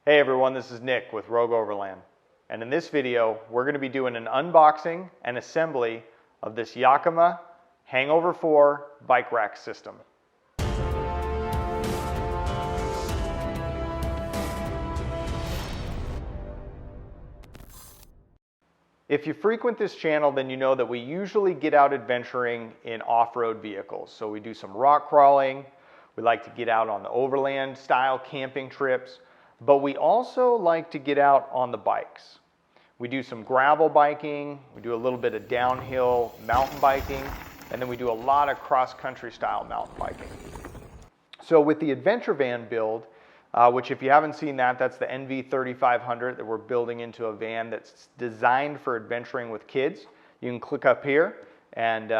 Hey everyone, this is Nick with Rogue Overland, and in this video we're going to be doing an unboxing and assembly of this Yakima Hangover 4 bike rack system. If you frequent this channel, then you know that we usually get out adventuring in off-road vehicles. So we do some rock crawling, we like to get out on the overland style camping trips, but we also like to get out on the bikes. We do some gravel biking, we do a little bit of downhill mountain biking, and then we do a lot of cross-country style mountain biking. So with the adventure van build, which if you haven't seen that, that's the NV3500 that we're building into a van that's designed for adventuring with kids. You can click up here and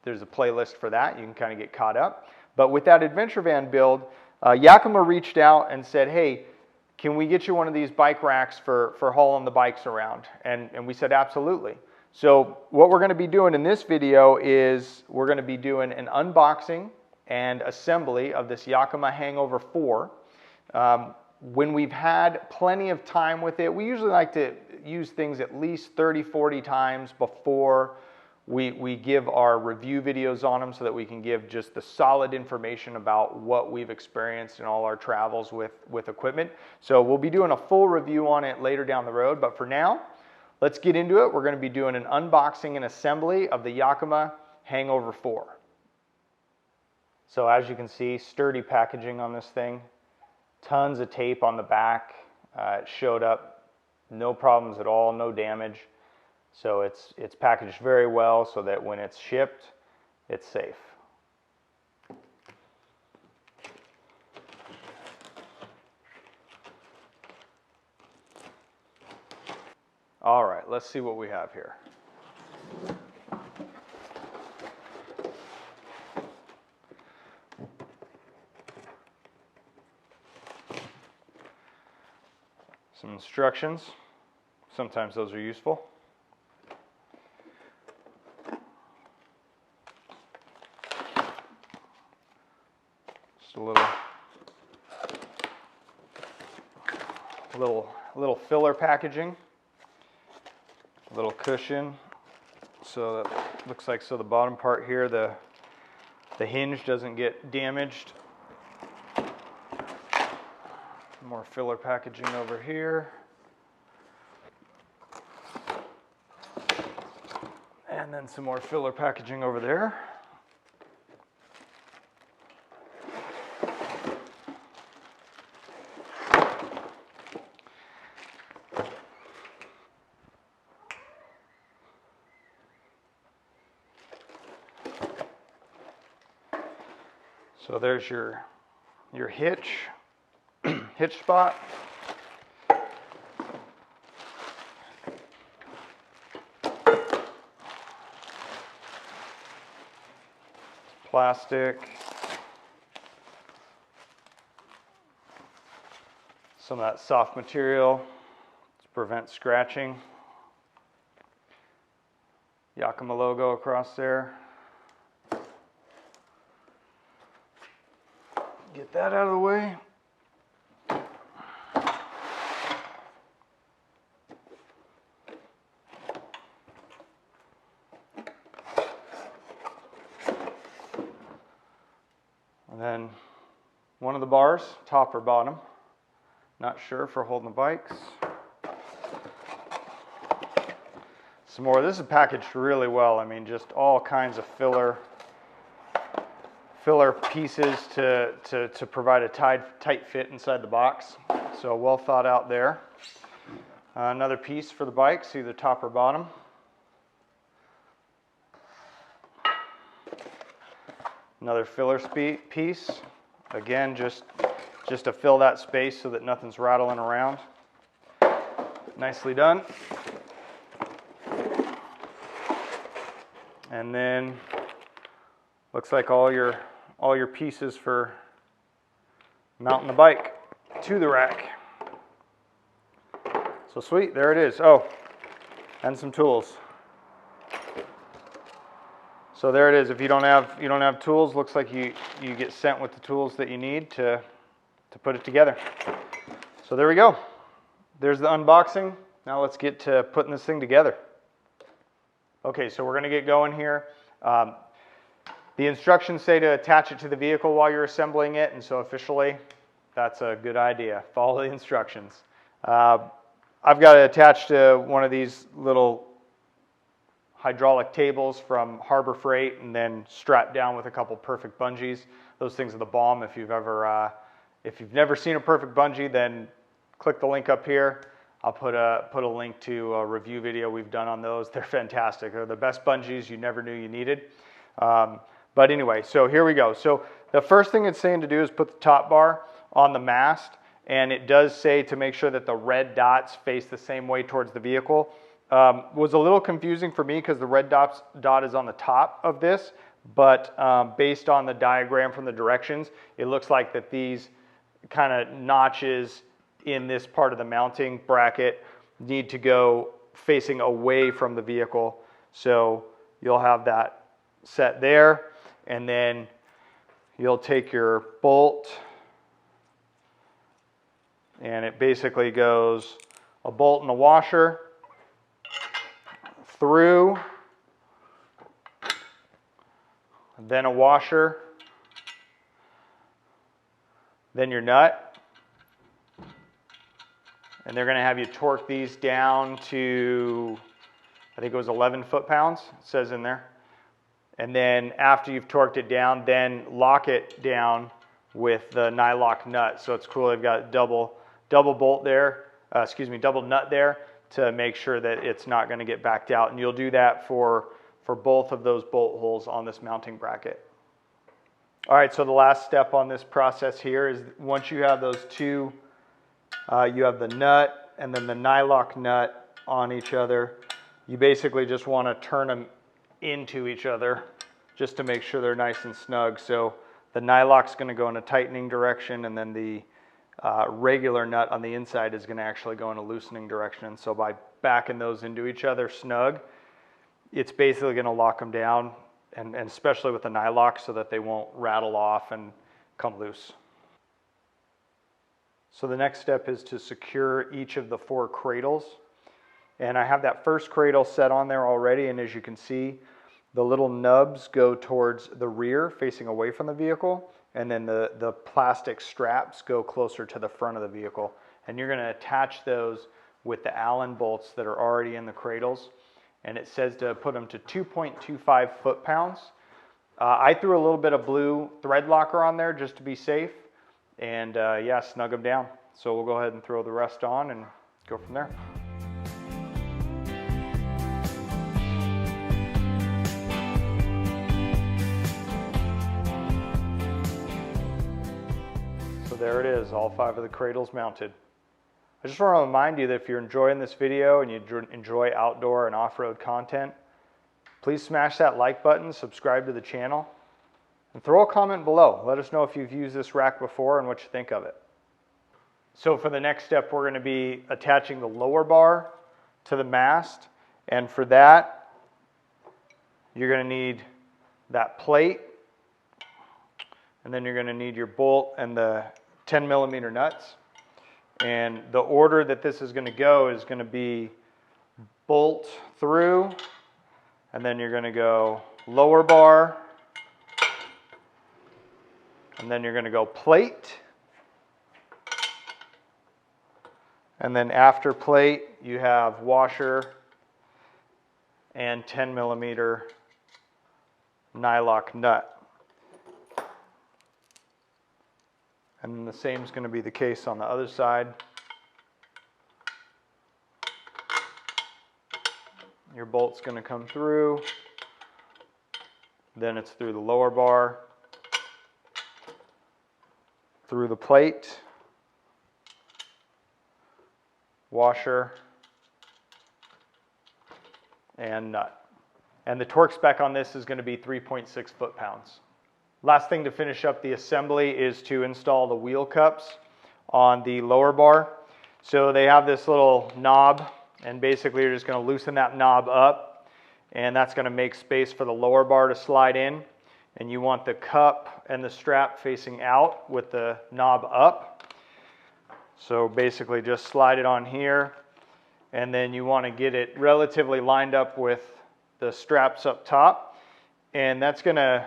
there's a playlist for that. You can kind of get caught up. But with that adventure van build, Yakima reached out and said, hey, can we get you one of these bike racks for hauling the bikes around? And we said, absolutely. So what we're going to be doing in this video is we're going to be doing an unboxing and assembly of this Yakima Hangover 4. When we've had plenty of time with it, we usually like to use things at least 30-40 times before we give our review videos on them, so that we can give just the solid information about what we've experienced in all our travels with equipment. So we'll be doing a full review on it later down the road, but for now, let's get into it. We're going to be doing an unboxing and assembly of the Yakima Hangover 4. So as you can see, sturdy packaging on this thing. Tons of tape on the back. It showed up, no problems at all, no damage. So it's packaged very well so that when it's shipped, it's safe. All right, let's see what we have here. Some instructions. Sometimes those are useful. Just a little filler packaging, a little cushion. So that looks like, so the bottom part here, the hinge doesn't get damaged. More filler packaging over here. And then some more filler packaging over there. So there's your hitch spot. Plastic. Some of that soft material to prevent scratching. Yakima logo across there. Get that out of the way. And then one of the bars, top or bottom, not sure, for holding the bikes. Some more. This is packaged really well. I mean, just all kinds of filler pieces to provide a tight fit inside the box. So well thought out there. Another piece for the bikes, either top or bottom. Another filler piece, again, just to fill that space so that nothing's rattling around. Nicely done. And then looks like all your pieces for mounting the bike to the rack. So sweet, there it is. Oh, and some tools. So there it is. If you don't have tools, looks like you get sent with the tools that you need to put it together. So there we go. There's the unboxing. Now let's get to putting this thing together. Okay, so we're going to get going here. The instructions say to attach it to the vehicle while you're assembling it, and so officially, that's a good idea. Follow the instructions. I've got it attached to one of these little hydraulic tables from Harbor Freight, and then strapped down with a couple perfect bungees. Those things are the bomb. If you've never seen a perfect bungee, then click the link up here. I'll put a link to a review video we've done on those. They're fantastic. They're the best bungees you never knew you needed. But anyway, so here we go. So the first thing it's saying to do is put the top bar on the mast, and it does say to make sure that the red dots face the same way towards the vehicle. Was a little confusing for me because the red dot is on the top of this, but based on the diagram from the directions, it looks like that these kind of notches in this part of the mounting bracket need to go facing away from the vehicle. So you'll have that set there, and then you'll take your bolt, and it basically goes a bolt and a washer through, then a washer, then your nut. And they're going to have you torque these down to, I think it was 11 foot-pounds, it says in there. And then after you've torqued it down, then lock it down with the nylock nut. So it's cool, they've got double bolt there, double nut there to make sure that it's not going to get backed out. And you'll do that for both of those bolt holes on this mounting bracket. All right, so the last step on this process here is once you have those two, you have the nut and then the nylock nut on each other. You basically just want to turn them into each other just to make sure they're nice and snug. So the nylock's going to go in a tightening direction, and then the regular nut on the inside is going to actually go in a loosening direction. And so by backing those into each other snug, it's basically going to lock them down, and especially with the nylock, so that they won't rattle off and come loose. So the next step is to secure each of the 4 cradles. And I have that first cradle set on there already, and as you can see, the little nubs go towards the rear, facing away from the vehicle, and then the plastic straps go closer to the front of the vehicle. And you're going to attach those with the Allen bolts that are already in the cradles, and it says to put them to 2.25 foot-pounds. I threw a little bit of blue thread locker on there just to be safe. And yeah, snug them down. So we'll go ahead and throw the rest on and go from there. So there it is, all 5 of the cradles mounted. I just want to remind you that if you're enjoying this video and you enjoy outdoor and off-road content, please smash that like button, subscribe to the channel, and throw a comment below. Let us know if you've used this rack before and what you think of it. So for the next step, we're going to be attaching the lower bar to the mast. And for that, you're going to need that plate. And then you're going to need your bolt and the 10mm nuts. And the order that this is going to go is going to be bolt through, and then you're going to go lower bar, and then you're going to go plate, and then after plate you have washer and 10mm nylock nut. And then the same is going to be the case on the other side. Your bolt's going to come through, then it's through the lower bar, through the plate, washer, and nut. And the torque spec on this is going to be 3.6 foot-pounds. Last thing to finish up the assembly is to install the wheel cups on the lower bar. So they have this little knob, and basically you're just going to loosen that knob up, and that's going to make space for the lower bar to slide in. And you want the cup and the strap facing out with the knob up. So basically just slide it on here, and then you want to get it relatively lined up with the straps up top, and that's going to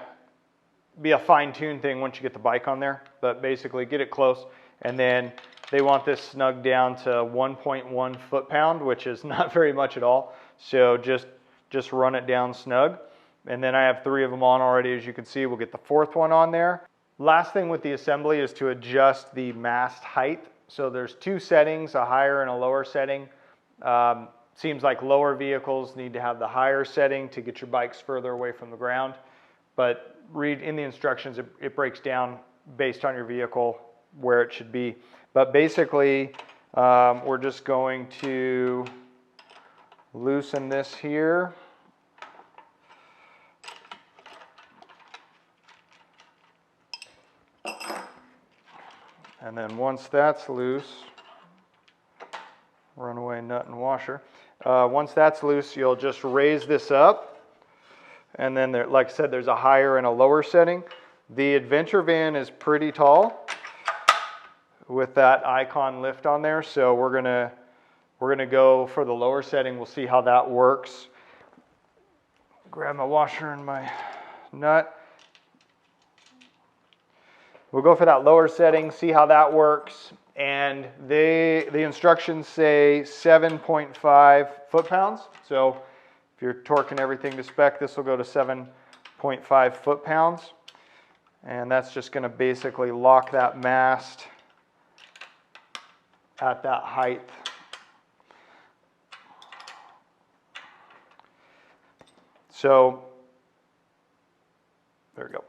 be a fine-tuned thing once you get the bike on there, but basically get it close. And then they want this snug down to 1.1 foot-pound, which is not very much at all. So just run it down snug. And then I have 3 of them on already, as you can see. We'll get the 4th one on there. Last thing with the assembly is to adjust the mast height. So there's 2 settings, a higher and a lower setting. Seems like lower vehicles need to have the higher setting to get your bikes further away from the ground. But read in the instructions, it breaks down based on your vehicle where it should be. But basically, we're just going to loosen this here. And then once that's loose, runaway nut and washer. Once that's loose, you'll just raise this up. And then, there, like I said, there's a higher and a lower setting. The Adventure van is pretty tall with that icon lift on there. So we're gonna go for the lower setting. We'll see how that works. Grab my washer and my nut. We'll go for that lower setting, see how that works. And the instructions say 7.5 foot-pounds. So if you're torquing everything to spec, this will go to 7.5 foot-pounds. And that's just going to basically lock that mast at that height. So there we go.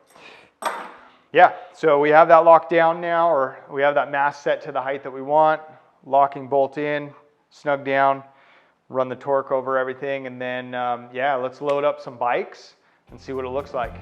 Yeah, so we have that locked down now, or we have that mast set to the height that we want. Locking bolt in, snug down, run the torque over everything, and then yeah, let's load up some bikes and see what it looks like.